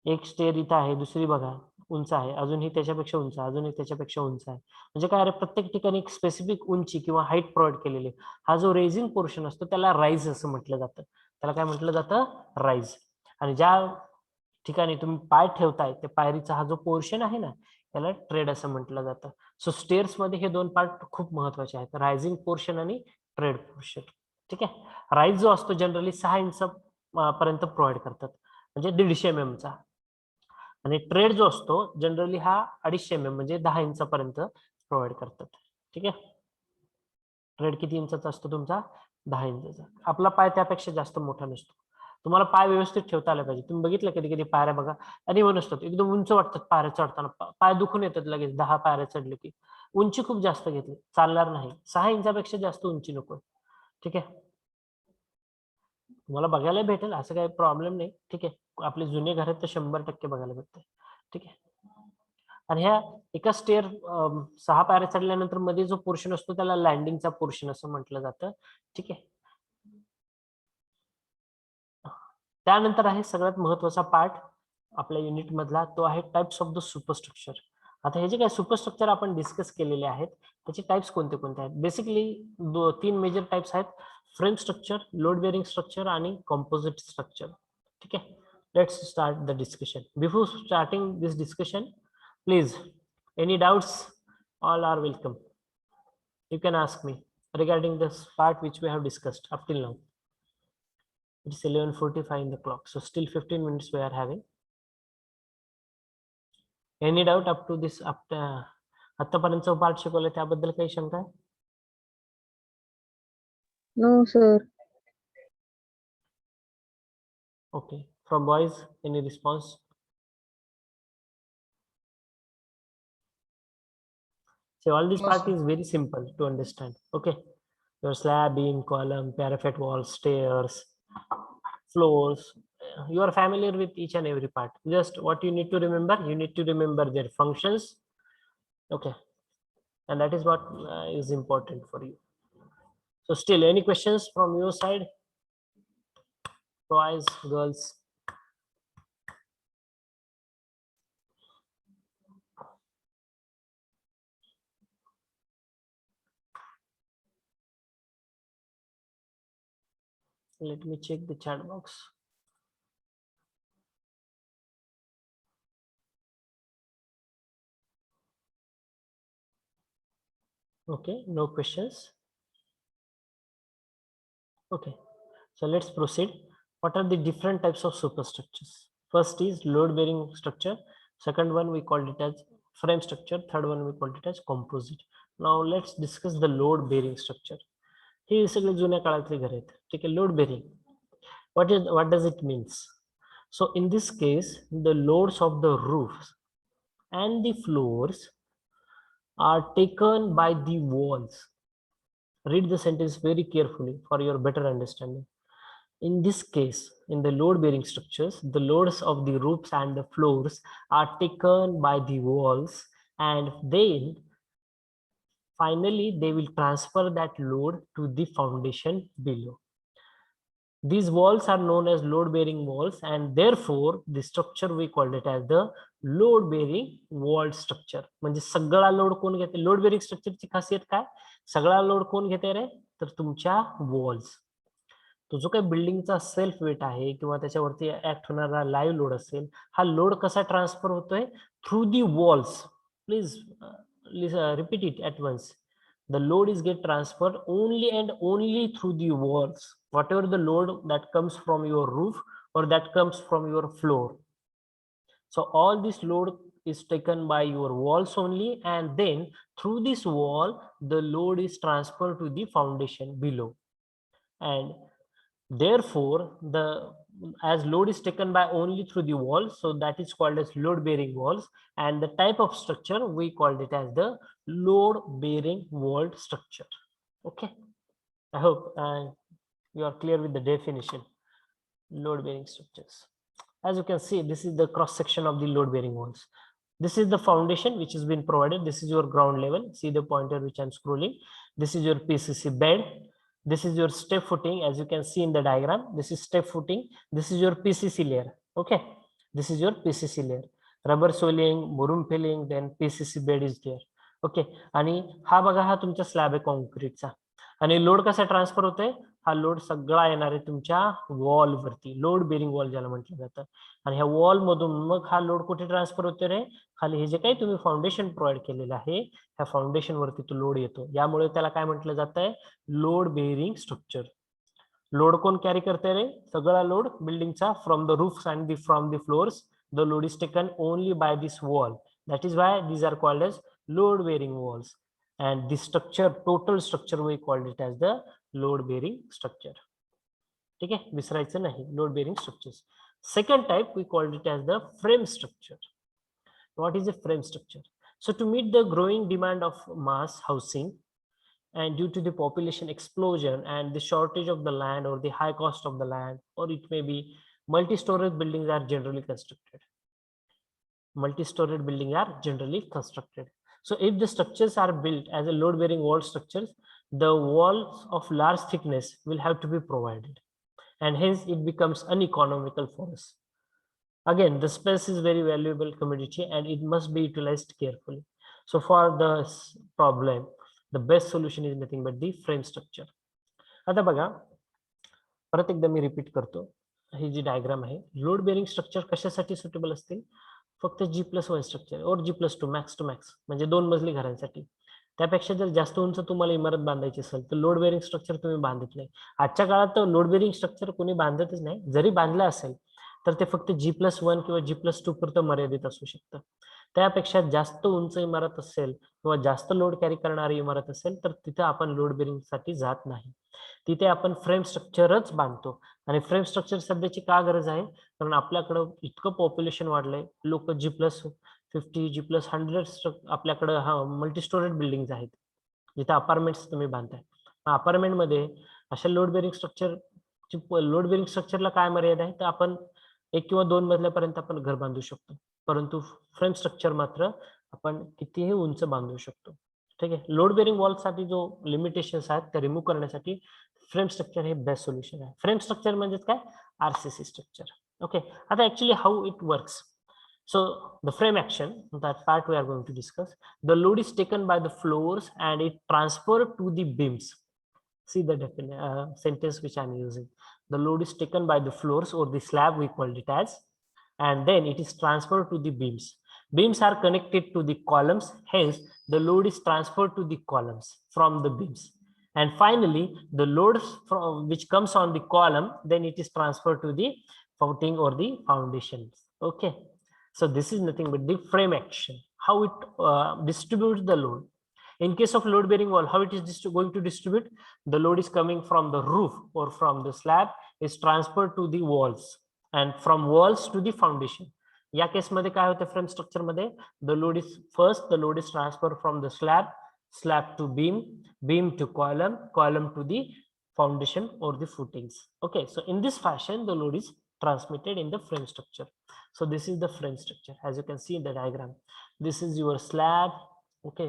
एक स्टेअर इथं आहे, दुसरी बघा उंच आहे, अजूनही त्याच्यापेक्षा उंच आहे, अजूनही त्याच्यापेक्षा उंच आहे. म्हणजे काय रे, प्रत्येक ठिकाणी एक स्पेसिफिक उंची किंवा हाईट प्रोव्हाइड केलेली. हा जो रेझिंग पोर्शन असतो त्याला राईज असं म्हटलं जातं. त्याला काय म्हटलं जातं? राईज. आणि ज्या ठिकाणी तुम्ही पाय ठेवताय त्या पायरीचा हा जो पोर्शन आहे ना, त्याला ट्रेड असं म्हटलं जातं. सो स्टेअर्स मध्ये हे दोन पार्ट खूप महत्वाचे आहेत, रायझिंग पोर्शन आणि ट्रेड पोर्शन. ठीक आहे. राईज जो असतो जनरली 6 इंच पर्यंत प्रोव्हाइड करतात, म्हणजे 150 mm चा. आणि ट्रेड जो असतो जनरली हा 250 mm म्हणजे 10 इंचापर्यंत प्रोव्हाइड करतात. ठीक आहे. ट्रेड किती इंचाचा असतो तुमचा? 10 इंचाचा. आपला पाय त्यापेक्षा जास्त मोठा नसतो. तुम्हाला पाय व्यवस्थित ठेवता आला पाहिजे. तुम्ही बघितलं कधी कधी पायऱ्या बघा आणि असतात एकदम उंच वाटतात पायऱ्या चढताना, पाय दुखून येतात लगेच 10 पायऱ्या चढले की. उंची खूप जास्त घेतली चालणार नाही. 6 इंचापेक्षा जास्त उंची नको. ठीक आहे. तुम्हाला बघायला भेटेल, असं काही प्रॉब्लेम नाही. ठीक आहे. आपले जुने घर आहेत तर 100% बघायला भेटते. ठीक आहे. आणि ह्या एका स्टेअर 6 पायऱ्या चढल्यानंतर मध्ये जो पोर्शन असतो त्याला लँडिंगचा पोर्शन असं म्हटलं जातं. ठीक आहे. त्यानंतर आहे सगळ्यात महत्वाचा पार्ट आपल्या युनिट मधला, तो आहे टाइप्स ऑफ द सुपरस्ट्रक्चर. आता हे जे काही सुपरस्ट्रक्चर आपण डिस्कस केलेले आहेत त्याचे टाइप्स कोणते कोणते आहेत? बेसिकली 3 मेजर टाइप्स आहेत, frame structure, load bearing structure आणि कॉम्पोजिट स्ट्रक्चर. ठीक आहे. Let's start the discussion. Before starting this discussion, please, any doubts? All are welcome. You can ask me regarding this part which we have discussed up till now. It's 11:45 in the clock, so still 15 minutes we are having. Any doubt up to this? आतापर्यंत part शिकवलं त्याबद्दल काही शंका आहे? No sir. Okay. From boys, any response? So all this No, part sir. is very simple to understand. Okay. Your slab, beam, column, parapet walls, stairs, floors. You are familiar with each and every part. Just what you need to remember, you need to remember their functions. Okay. And that is what is important for you. So still, any questions from your side? Boys, girls? Let me check the chat box. Okay, no questions. Okay, so let's proceed. What are the different types of superstructures? First is load bearing structure. Second one we called it as frame structure. Third one we called it as composite. Now let's discuss the load bearing structure. हे सगळे जुन्या काळातले घर आहेत. ठीक आहे. Load bearing, what does it means? So in this case, the loads of the roofs and the floors are taken by the walls. Read the sentence very carefully for your better understanding. In this case, in the load bearing structures, the loads of the roofs and the floors are taken by the walls, and then finally they will transfer that load to the foundation below. These walls are known as load bearing walls, and therefore the structure we called it as the load bearing wall structure. म्हणजे सगळा load कोण घेते? Load bearing स्ट्रक्चरची खासियत काय? सगळा load कोण घेते रे? तर तुमच्या वॉल्स. तो जो काही बिल्डिंगचा सेल्फ वेट आहे किंवा त्याच्यावरती ऍक्ट होणारा लाईव्ह लोड असेल, हा लोड कसा ट्रान्सफर होतोय? Through the walls. Please repeat it at once. The load is get transferred only and only through the walls, whatever the load that comes from your roof or that comes from your floor. So all this load is taken by your walls only, and then through this wall the load is transferred to the foundation below, and therefore the as load is taken by only through the wall, so that is called as load bearing walls, and the type of structure we called it as the load bearing wall structure. Okay, I hope you are clear with the definition. Load bearing structures, as you can see, this is the cross section of the load bearing walls. This is the foundation which has been provided. This is your ground level. See the pointer which I'm scrolling. This is your PCC bed. This is your step footing, as you can see in the diagram. This is step footing. This is your PCC layer. Okay, this is your PCC layer. Rubble soling, मुरुम filling, then PCC bed is there. Okay, आणि हा बघा हा तुमचा slab आहे कॉन्क्रीटचा. आणि load कसा transfer होतोय, हा लोड सगळा येणार आहे तुमच्या वॉल वरती, लोड बेरिंग वॉल ज्याला म्हटलं जातं. आणि ह्या वॉल मधून मग हा लोड कुठे ट्रान्सफर होतो रे, खाली हे जे काही तुम्ही फाउंडेशन प्रोव्हाइड केलेलं आहे ह्या फाउंडेशन वरती तो लोड येतो. यामुळे त्याला काय म्हटलं जात आहे, लोड बेरिंग स्ट्रक्चर. लोड कोण कॅरी करते रे, सगळा लोड बिल्डिंगचा from the roofs and from the floors. The load is taken only by this wall. That is why these are called as load bearing walls, and this structure, total structure, we called it as the load bearing structure. ठीक है, विसरायचं नाही, load bearing structures. Second type we called it as the frame structure. What is a frame structure? So to meet the growing demand of mass housing and due to the population explosion and the shortage of the land or the high cost of the land, or it may be multi-story buildings are generally constructed. Multi-storied buildings are generally constructed. So if the structures are built as a load-bearing wall structures, the walls of large thickness will have to be provided, and hence it becomes uneconomical for us. Again, the space is very valuable commodity and it must be utilized carefully. So for this problem, the best solution is nothing but the frame structure. आता बघा, परत एकदा मी repeat करतो, ही जी diagram आहे, load bearing structure कशासाठी suitable असतील, फक्त G+1 structure और G+2 मॅक्स टू मॅक्स, म्हणजे 2 मजली घरांसाठी. त्यापेक्षा जर जास्त उंच तुम्हाला इमारत बांधायची असेल तर लोड बेरिंग स्ट्रक्चर तुम्ही बांधत नाही. आजच्या काळात तर लोड बेरिंग स्ट्रक्चर कोणी बांधतच नाही. जरी बांधलं असेल तर ते फक्त G+1 किंवा G+2 पुरतं मर्यादित असू शकतं. त्यापेक्षा जास्त उंच इमारत असेल किंवा जास्त लोड कॅरी करणारी इमारत असेल तर तिथे आपण लोड बेरिंग साठी जात नाही. तिथे आपण फ्रेम स्ट्रक्चरच बांधतो. आणि फ्रेम स्ट्रक्चर सध्याची का गरज आहे, कारण आपल्याकडं इतकं पॉप्युलेशन वाढलंय, लोक G+50 G+100 आपल्याकडं हा मल्टी स्टोरेज बिल्डिंग आहेत, जिथे अपार्टमेंट्स तुम्ही बांधताय. अपार्टमेंट मध्ये अशा लोड बेरिंग स्ट्रक्चरला काय मर्यादा आहे, तर आपण 1 किंवा 2 मजल्यापर्यंत आपण घर बांधू शकतो, परंतु फ्रेम स्ट्रक्चर मात्र आपण कितीही उंच बांधू शकतो. ठीक आहे, लोड बेरिंग वॉल साठी जो लिमिटेशन्स आहेत ते रिमूव्ह करण्यासाठी फ्रेम स्ट्रक्चर हे बेस्ट सोल्युशन आहे. फ्रेम स्ट्रक्चर म्हणजे काय, आरसीसी स्ट्रक्चर. ओके, आता actually how it works. So the frame action, that part we are going to discuss. The load is taken by the floors and it transferred to the beams. See the sentence which I am using. The load is taken by the floors or the slab, we called it as, and then it is transferred to the beams. Beams are connected to the columns, hence the load is transferred to the columns from the beams. And finally, the load from which comes on the column, then it is transferred to the footing or the foundations. Okay. So this is nothing but the frame action, how it distributes the load. In case of load bearing wall, how it is going to distribute? The load is coming from the roof or from the slab, is transferred to the walls, and from walls to the foundation. या case मध्ये काय होते, frame structure मध्ये the load is transferred from the slab to beam to column to the foundation or the footings. Okay, so in this fashion the load is transmitted in the frame structure. So this is the frame structure, as you can see in the diagram. This is your slab. Okay,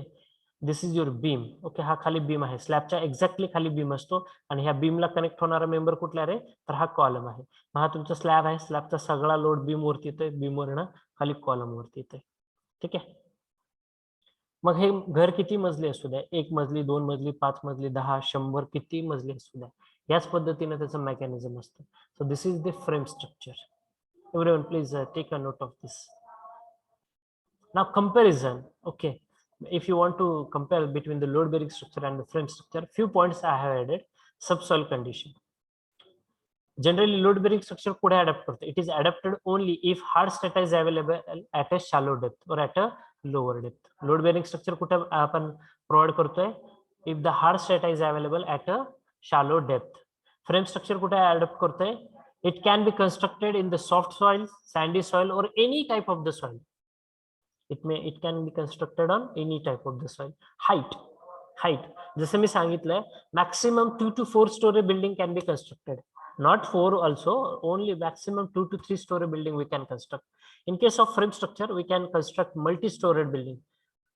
this is your beam. Okay, हा खाली beam आहे, स्लॅबच्या exactly खाली beam असतो आणि ह्या बीमला connect होणारा member कुठला रे, तर हा कॉलम आहे. हा तुमचा स्लॅब आहे, स्लॅबचा सगळा लोड बीम वरती येतोय, बीम वरनं खाली कॉलम वरती येतोय. ठीक आहे, मग हे घर किती मजली असू द्या, 1 मजली 2 मजली 5 मजली 10 100 किती मजली असू द्या, याच पद्धतीने त्याचं मेकॅनिझम असतं. So this is the frame structure. Everyone please take a note of this. Now comparison. Okay, if you want to compare between the load bearing structure and the frame structure, few points I have added. Subsoil condition. Generally load bearing structure could adapt करते. It is adapted only if hard strata is available at a shallow depth or at a lower depth. Load bearing structure कुठे आपण provide करतोय, if the hard strata is available at a shallow depth. Frame structure कुठे adapt करतोय, it can be constructed in the soft soil, sandy soil, or any type of the soil. It can be constructed on any type of the soil. Height. जसं मी सांगितलंय, maximum 2 to 4 story building can be constructed. Not 4 also, only maximum 2 to 3 story building we can construct. In case of frame structure, we can construct multi-storied building.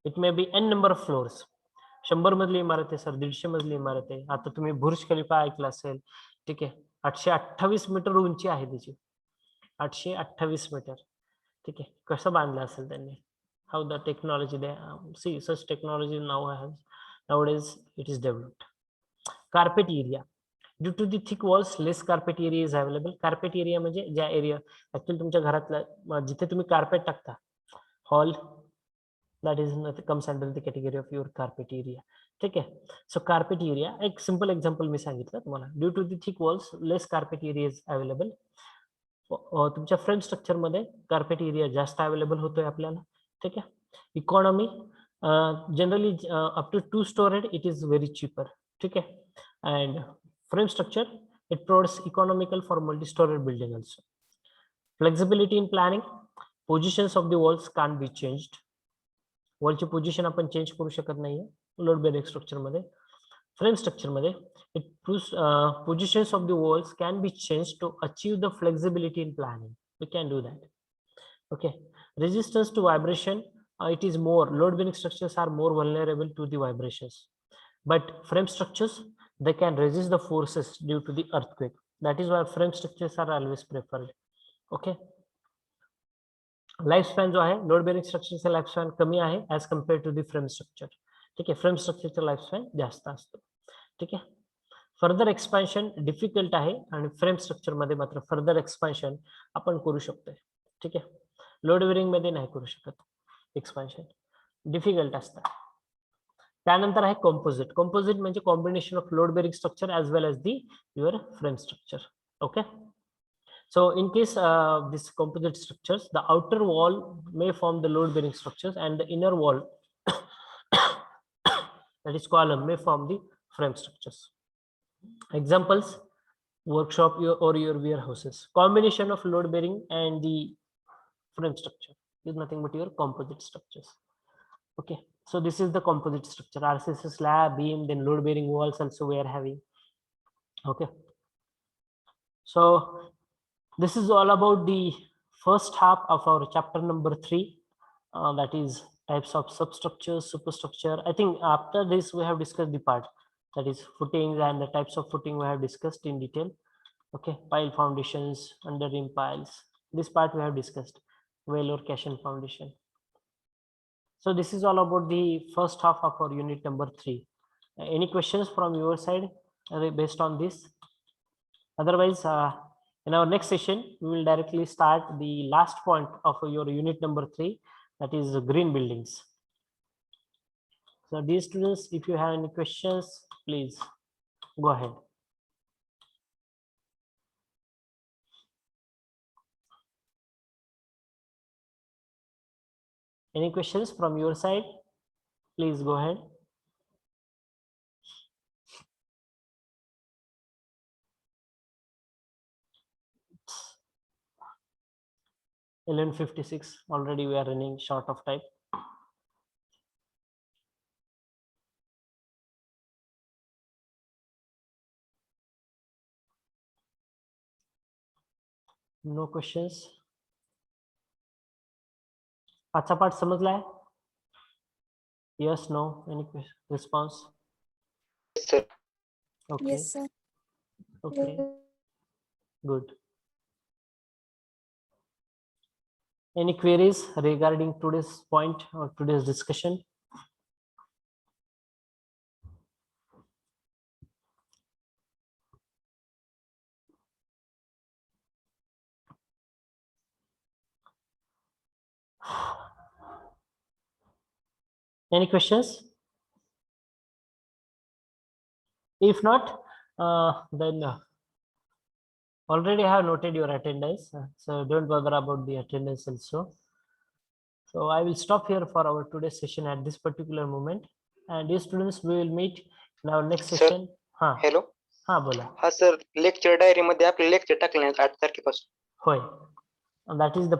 It may be n number of floors. 100 मजली इमारत आहे sir, 150 मजली इमारत आहे. आता तुम्ही बुर्ज खलिफा ऐकला असेल. ठीक आहे, 828 मीटर उंची आहे त्याची, 828 मीटर. ठीक आहे, कसं बांधलं असेल त्यांनी, how the technology they see such technology nowadays it is developed. Carpet area, due to the thick walls less carpet area is available. Carpet area म्हणजे ज्या एरिया ऍक्च्युअली तुमच्या घरातला जिथे तुम्ही कार्पेट टाकता, hall, that is comes under the category of your carpet area. ठीक आहे. So carpet area, एक सिंपल एक्झाम्पल मी सांगितलं तुम्हाला. Due to the thick walls less carpet area is available. तुमच्या फ्रेम स्ट्रक्चर मध्ये कार्पेट एरिया जास्त अवेलेबल होतोय आपल्याला. ठीक आहे. Economy generally up to 2 storeyed it is very cheaper. ठीक आहे. And frame structure it provides economical for multi storeyed building also. Flexibility in planning, positions of the walls can be changed. वॉलची position आपण change करू शकत नाहीये load bearing structure मध्ये. Frame structure मध्ये it positions of the walls can be change to achieve the flexibility in planning. We can do that. Okay. Resistance to vibration, it is more, load bearing structures are more vulnerable to the vibrations, but frame structures they can resist the forces due to the earthquake. That is why frame structures are always preferred. Okay. Life span जो आहे load bearing स्ट्रक्चरचा life span कमी आहे as compare to the frame structure. ठीक आहे. Frame स्ट्रक्चरचा life span जास्त असतो. ठीक आहे. फर्दर एक्सपान्शन डिफिकल्ट आहे आणि फ्रेम स्ट्रक्चर मध्ये मात्र फर्दर एक्सपान्शन आपण करू शकतोय. ठीक आहे. लोड बेअरिंग मध्ये नाही करू शकत. एक्सपान्शन डिफिकल्ट असतं. त्यानंतर आहे कॉम्पोजिट. कॉम्पोजिट म्हणजे combination of load bearing structure as well as the your frame structure. Okay. So in case this composite structures, the outer wall may form the load bearing structures and the inner wall that is column may form the frame structures. Examples, workshop or your warehouses. Combination of load bearing and the frame structure is nothing but your composite structures. Okay, so this is the composite structure. RCC slab, beam, then load bearing walls also we are having. Okay, so this is all about the first half of our chapter number 3, that is types of substructures, superstructure. I think after this we have discussed the part that is footings and the types of footing we have discussed in detail. Okay, pile foundations, underbeam piles, this part we have discussed, well or caisson foundation. So this is all about the first half of our unit number 3. Any questions from your side based on this? Otherwise in our next session, we will directly start the last point of your unit number 3, that is green buildings. So dear students, if you have any questions, please go ahead. Any questions from your side? Please go ahead. It's 11:56, already we are running short of time. No questions. अच्छा पाठ समझला है? Yes, no, any response? Yes, sir. Okay. Yes, sir. Okay, good. Any queries regarding today's point or today's discussion? Any questions? If not, then already I have noted your attendance, so don't bother about the attendance also. So I will stop here for our today's session at this particular moment. And dear students, we will meet in our next Sir, session. हाँ hello. हाँ बोला. हा sir, lecture diary मध्ये आपले lecture टाकले आहेत 8 तारखेपासून. होय. That is the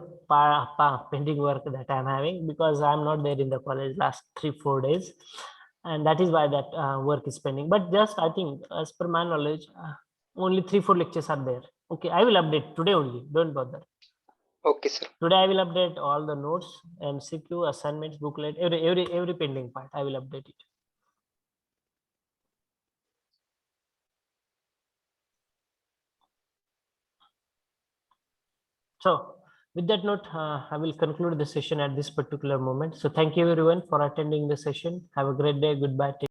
pending work that I am having because I am not there in the college last 3-4 days, and that is why that work is pending. But just I think as per my knowledge, only 3-4 lectures are there. Okay, I will update today only. Don't bother. Okay sir. Today I will update all the notes, MCQ, assignments, booklet, every pending part. I will update it. So With that note, I will conclude the session at this particular moment. So thank you everyone for attending the session. Have a great day. Goodbye.